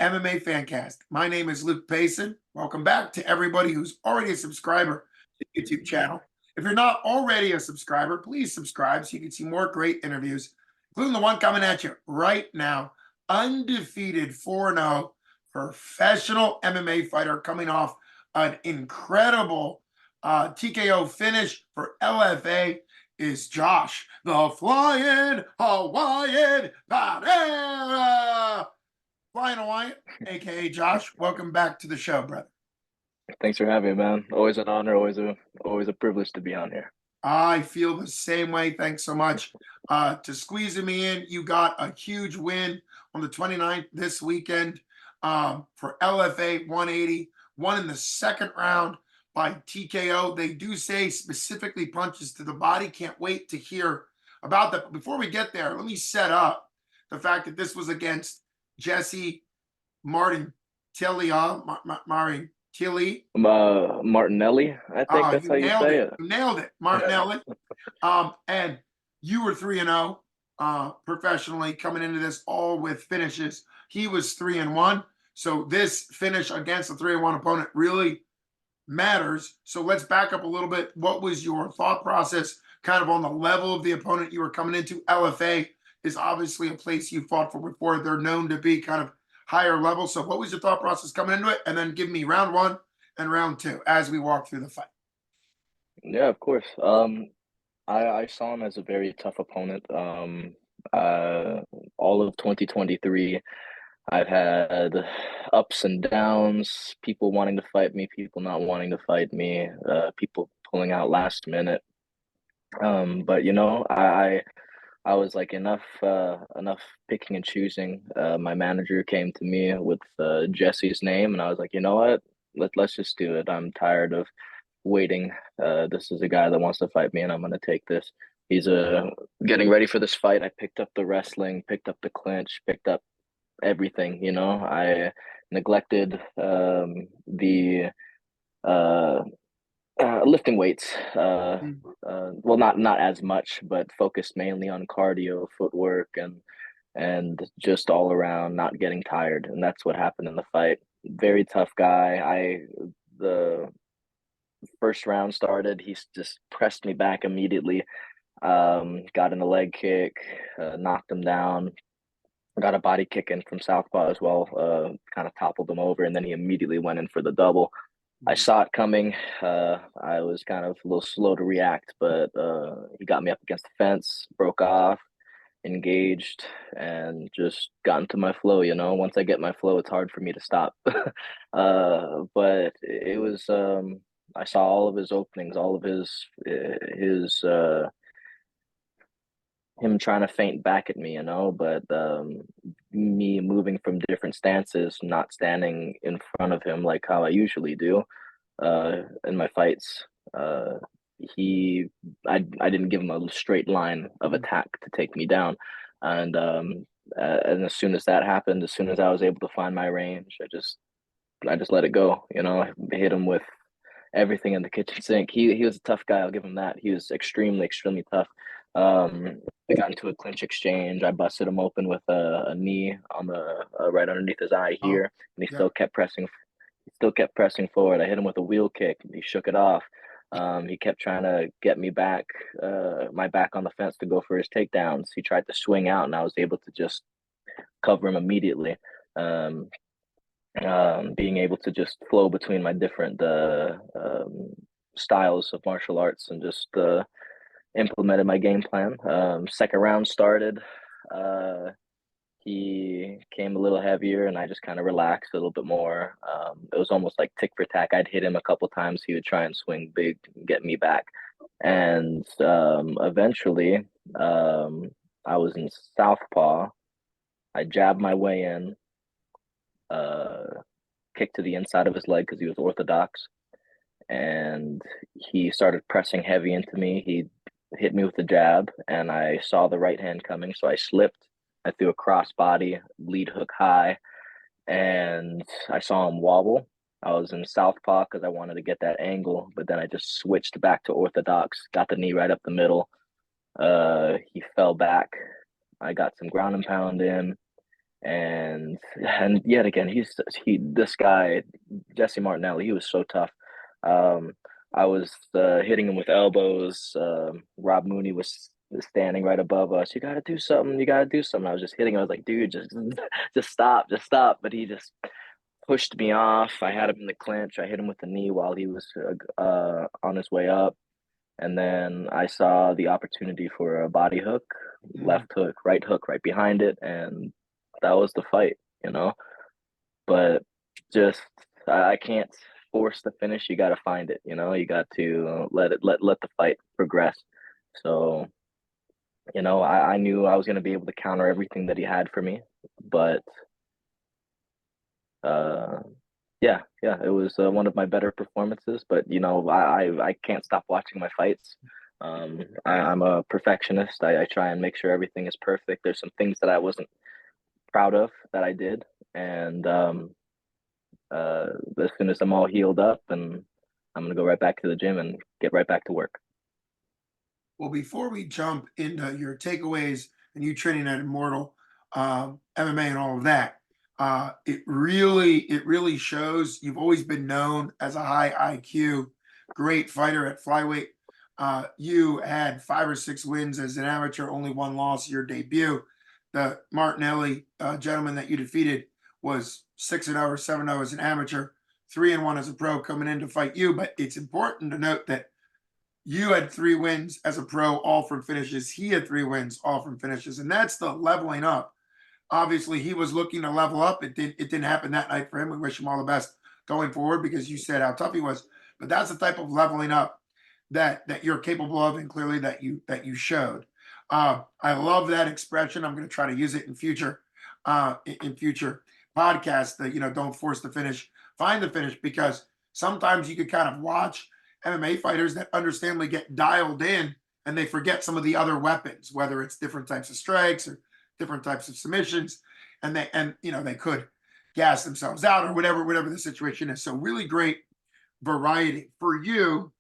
MMA Fancast. My name is Luke Payson. Welcome back to everybody who's already a subscriber to the YouTube channel. If you're not already a subscriber, please subscribe so you can see more great interviews, including the one coming at you right now. Undefeated 4-0 professional MMA fighter coming off an incredible TKO finish for LFA is Josh, the Flyin Hawaiian Perreira. Flyin Hawaiian, aka Josh, welcome back to the show, brother. Thanks for having me, man. Always an honor, always a privilege to be on here. I feel the same way. Thanks so much to squeezing me in. You got a huge win on the 29th this weekend for LFA 180. Won in the second round by TKO. They do say specifically punches to the body. Can't wait to hear about that. But before we get there, let me set up the fact that this was against Jesse Martin Tilly, Martinelli, I think that's you how you nailed say it. it. You nailed it, Martinelli. And you were 3-0 professionally coming into this, all with finishes. He was 3-1. So this finish against a 3-1 opponent really matters. So let's back up a little bit. What was your thought process kind of on the level of the opponent you were coming into? LFA is obviously a place you fought for before. They're known to be kind of higher level. So what was your thought process coming into it? And then give me round one and round two as we walk through the fight. Yeah, of course. I saw him as a very tough opponent. All of 2023, I've had ups and downs, people wanting to fight me, people not wanting to fight me, people pulling out last minute. But I was like enough picking and choosing. My manager came to me with Jesse's name, and I was like, you know what? Let's just do it. I'm tired of waiting. This is a guy that wants to fight me, and I'm gonna take this. He's getting ready for this fight. I picked up the wrestling, picked up the clinch, picked up everything. I neglected the uh lifting weights. Well, not as much, but focused mainly on cardio, footwork, and just all around not getting tired. And that's what happened in the fight. Very tough guy. The first round started, he just pressed me back immediately. Got in a leg kick, knocked him down. Got a body kick in from southpaw as well. Kind of toppled him over, and then he immediately went in for the double. I saw it coming. I was kind of a little slow to react, but he got me up against the fence, broke off, engaged, and just got into my flow. Once I get my flow, it's hard for me to stop. But it was. I saw all of his openings, all of his him trying to feint back at me, but me moving from different stances, not standing in front of him like how I usually do in my fights. I didn't give him a straight line of attack to take me down, and as soon as that happened, as soon as I was able to find my range, I just let it go. I hit him with everything in the kitchen sink. He was a tough guy. I'll give him that. He was extremely tough. We got into a clinch exchange. I busted him open with a knee on the right underneath his eye here, and he still kept pressing. He still kept pressing forward. I hit him with a wheel kick. He shook it off. He kept trying to get me back, my back on the fence to go for his takedowns. He tried to swing out, and I was able to just cover him immediately. Being able to just flow between my different styles of martial arts and just implemented my game plan. Second round started. He came a little heavier, and I just kind of relaxed a little bit more. It was almost like tick for tack. I'd hit him a couple times. He would try and swing big, and get me back. And eventually, I was in southpaw. I jabbed my way in, kick to the inside of his leg because he was orthodox, and he started pressing heavy into me. He hit me with a jab, and I saw the right hand coming, so I slipped. I threw a cross body, lead hook high, and I saw him wobble. I was in southpaw because I wanted to get that angle, but then I just switched back to orthodox, got the knee right up the middle. He fell back. I got some ground and pound in, And yet again, this guy, Jesse Martinelli, he was so tough. Um, I was hitting him with elbows. Rob Mooney was standing right above us. You got to do something. You got to do something. I was just hitting him. I was like, dude, just just stop, just stop. But he just pushed me off. I had him in the clinch. I hit him with the knee while he was on his way up. And then I saw the opportunity for a body hook, left hook right behind it, and that was the fight, you know. But just I can't force the finish. You got to find it, you know. You got to let the fight progress. So, you know, I knew I was going to be able to counter everything that he had for me, but uh yeah, it was one of my better performances. But you know, I can't stop watching my fights. I'm a perfectionist. I try and make sure everything is perfect. There's some things that I wasn't proud of that I did, and uh as soon as I'm all healed up, and I'm gonna go right back to the gym and get right back to work. Well, before we jump into your takeaways and you training at Immortal MMA and all of that, it really shows you've always been known as a high IQ, great fighter at flyweight. You had 5 or 6 wins as an amateur, only one loss your debut. The Martinelli gentleman that you defeated was 6-0 or 7-0 as an amateur, 3-1 as a pro coming in to fight you. But it's important to note that you had 3 wins as a pro, all from finishes. He had 3 wins, all from finishes, and that's the leveling up. Obviously, he was looking to level up. It didn't happen that night for him. We wish him all the best going forward because you said how tough he was. But that's the type of leveling up that you're capable of, and clearly that you showed. I love that expression. I'm going to try to use it in future in future podcasts. That don't force the finish, find the finish, because sometimes you could kind of watch MMA fighters that understandably get dialed in and they forget some of the other weapons, whether it's different types of strikes or different types of submissions, and they could gas themselves out or whatever the situation is. So really great variety for you.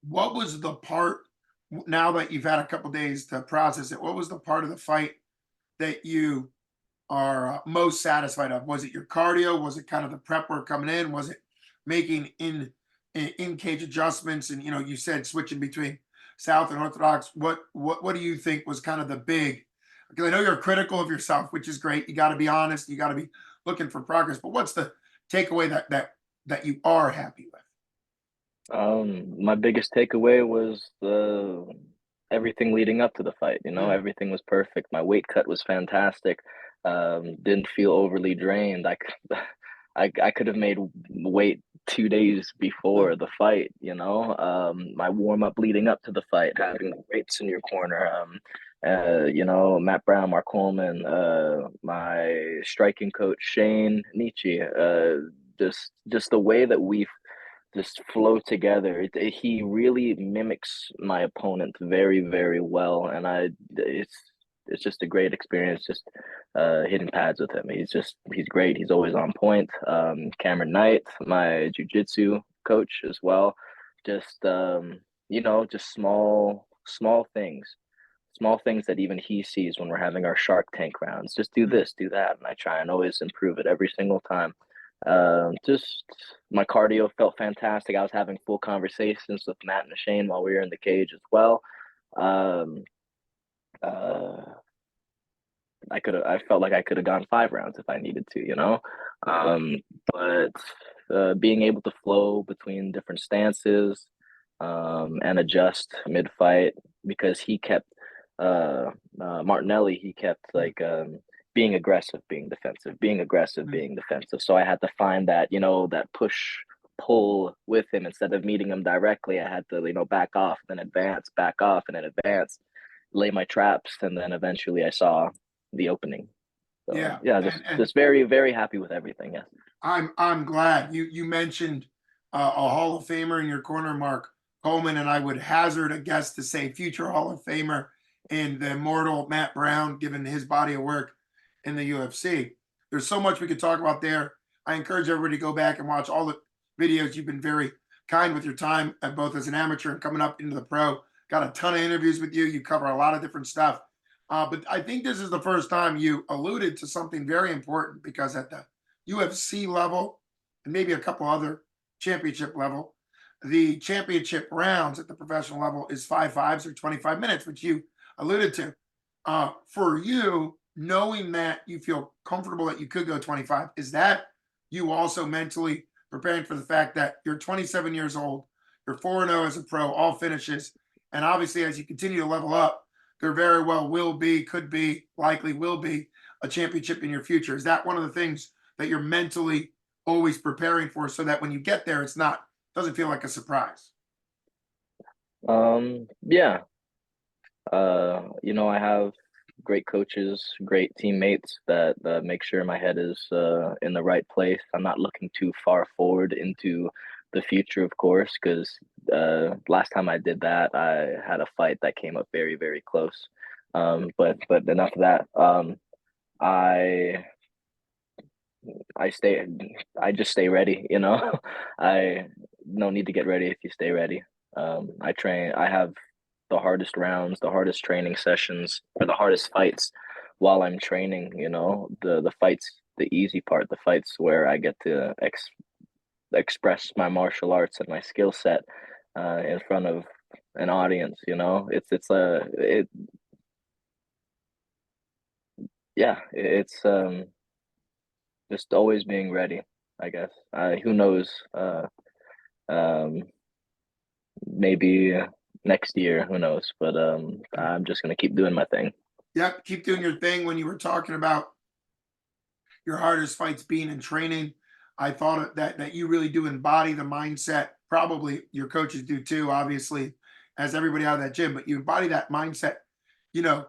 What was the part, now that you've had a couple days to process it? What was the part of the fight that you are most satisfied of? Was it your cardio? Was it kind of the prep work coming in? Was it making in cage adjustments? And you said switching between South and Orthodox. What do you think was kind of the big? Because I know you're critical of yourself, which is great. You got to be honest. You got to be looking for progress. But what's the takeaway that you are happy with? My biggest takeaway was the everything leading up to the fight. You know, Mm, everything was perfect. My weight cut was fantastic. Didn't feel overly drained. I could have made weight 2 days mm, before the fight. You know, my warm up leading up to the fight, having the weights in your corner. You know, Matt Brown, Mark Coleman, my striking coach Shane Nietzsche. Just the way that we just flow together. He really mimics my opponent very, very well, and it's just a great experience just hitting pads with him. He's great. He's always on point. Cameron Knight, my jujitsu coach as well. Just you know, just small things that even he sees when we're having our Shark Tank rounds. Just do mm. this, do that, and I try and always improve it every single time. Just my cardio felt fantastic. I was having full conversations with Matt and Shane while we were in the cage as well. Um, uh, I felt like I could have gone 5 rounds if I needed to, you know. Um, but being able to flow between different stances, and adjust mid fight, because he kept Martinelli, he kept like being aggressive, being defensive, being aggressive, Mm. being defensive. So I had to find that, you know, that push pull with him. Instead of meeting him directly, I had to, you know, back off, then advance, back off, and then advance, lay my traps, and then eventually I saw the opening. So Yeah, yeah, and just very, very happy with everything. Yes. I'm glad you mentioned a Hall of Famer in your corner, Mark Coleman, and I would hazard a guess to say future Hall of Famer in the immortal Matt Brown, given his body of work in the UFC. There's so much we could talk about there. I encourage everybody to go back and watch all the videos. You've been very kind with your time, both as an amateur and coming up into the pro. Got a ton of interviews with you. You cover a lot of different stuff. But I think this is the first time you alluded to something very important, because at the UFC level and maybe a couple other championship level, the championship rounds at the professional level is 5 fives or 25 minutes, which you alluded to. For you, knowing that you feel comfortable that you could go 25, is that you also mentally preparing for the fact that you're 27 years old, you're 4-0 as a pro, all finishes, and obviously as you continue to level up, there very well will be, could be, likely will be a championship in your future. Is that one of the things that you're mentally always preparing for, so that when you get there, it's not, doesn't feel like a surprise? Yeah. I have great coaches, great teammates that make sure my head is in the right place. I'm not looking too far forward into the future, of course, because last time I did that, I had a fight that came up very, very close. But enough of that. I I stay I just stay ready, you know. I no need to get ready if you stay ready. I have the hardest rounds, the hardest training sessions, or the hardest fights while I'm training, you know. The fights, the easy part, the fights where I get to express my martial arts and my skill set in front of an audience, you know. It yeah, it's just always being ready, I guess. Who knows? Um, maybe next year, who knows? But I'm just gonna keep doing my thing. Yep, keep doing your thing. When you were talking about your hardest fights being in training, I thought that you really do embody the mindset. Probably your coaches do too, obviously, as everybody out of that gym, but you embody that mindset, you know,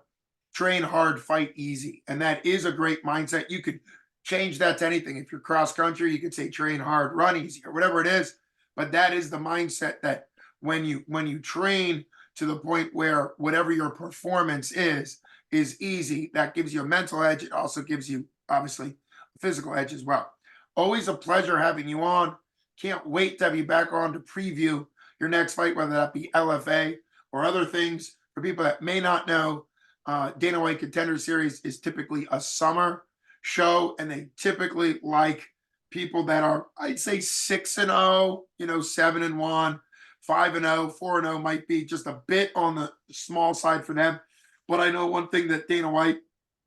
train hard, fight easy. And that is a great mindset. You could change that to anything. If you're cross country, you could say train hard, run easy, or whatever it is. But that is the mindset that when you train to the point where whatever your performance is easy, that gives you a mental edge. It also gives you obviously a physical edge as well. Always a pleasure having you on. Can't wait to have you back on to preview your next fight, whether that be LFA or other things. For people that may not know, Dana White Contender Series is typically a summer show, and they typically like people that are, I'd say, 6-0, 7-1, 5-0, 4-0 might be just a bit on the small side for them. But I know one thing that Dana White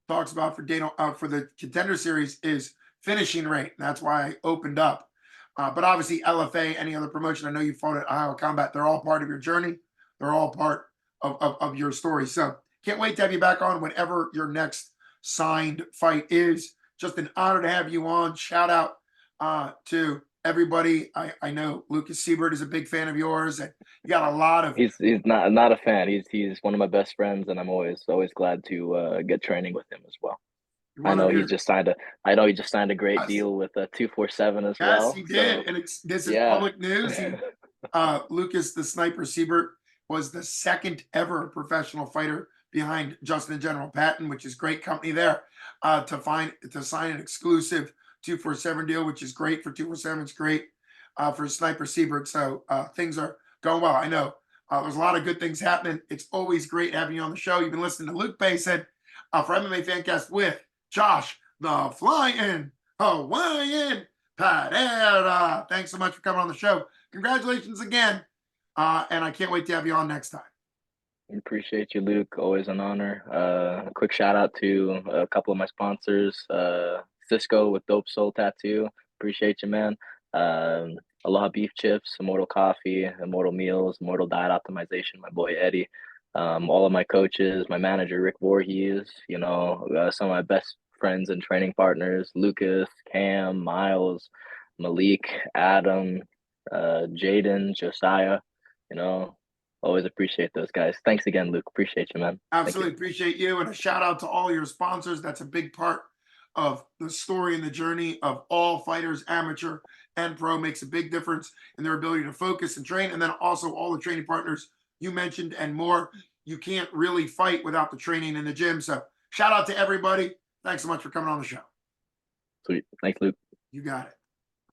talks about for the Contender Series is finishing rate. That's why I opened up. But obviously, LFA, any other promotion, I know you fought at Iowa Combat. They're all part of your journey. They're all part of your story. So can't wait to have you back on whenever your next signed fight is. Just an honor to have you on. Shout out to everybody. I know Lucas Siebert is a big fan of yours, and you got a lot of. He's not a fan. He's one of my best friends, and I'm always glad to get training with him as well. One of your. I know he just signed a great Yes, deal with 247 as yes, well. he So did, and this is yeah. public news. Lucas the Sniper Siebert was the second ever professional fighter behind Justin and General Patton, which is great company there, to sign an exclusive 247 deal, which is great for 247. It's great for Sniper Siebert. So things are going well. I know there's a lot of good things happening. It's always great having you on the show. You've been listening to Luke Payson for MMA Fancast with Josh the Flyin Hawaiian Perreira. Thanks so much for coming on the show. Congratulations again. And I can't wait to have you on next time. Appreciate you, Luke. Always an honor. A quick shout out to a couple of my sponsors. Cisco with Dope Soul Tattoo. Appreciate you, man. Aloha Beef Chips, Immortal Coffee, Immortal Meals, Immortal Diet Optimization, my boy Eddie. All of my coaches, my manager Rick Voorhees, some of my best friends and training partners, Lucas, Cam, Miles, Malik, Adam, Jaden, Josiah, you know, always appreciate those guys. Thanks again, Luke. Appreciate you, man. Absolutely appreciate you. And a shout out to all your sponsors. That's a big part of the story and the journey of all fighters, amateur and pro. Makes a big difference in their ability to focus and train. And then also all the training partners you mentioned and more. You can't really fight without the training in the gym. So shout out to everybody. Thanks so much for coming on the show. Sweet. Thanks, Luke. You got it.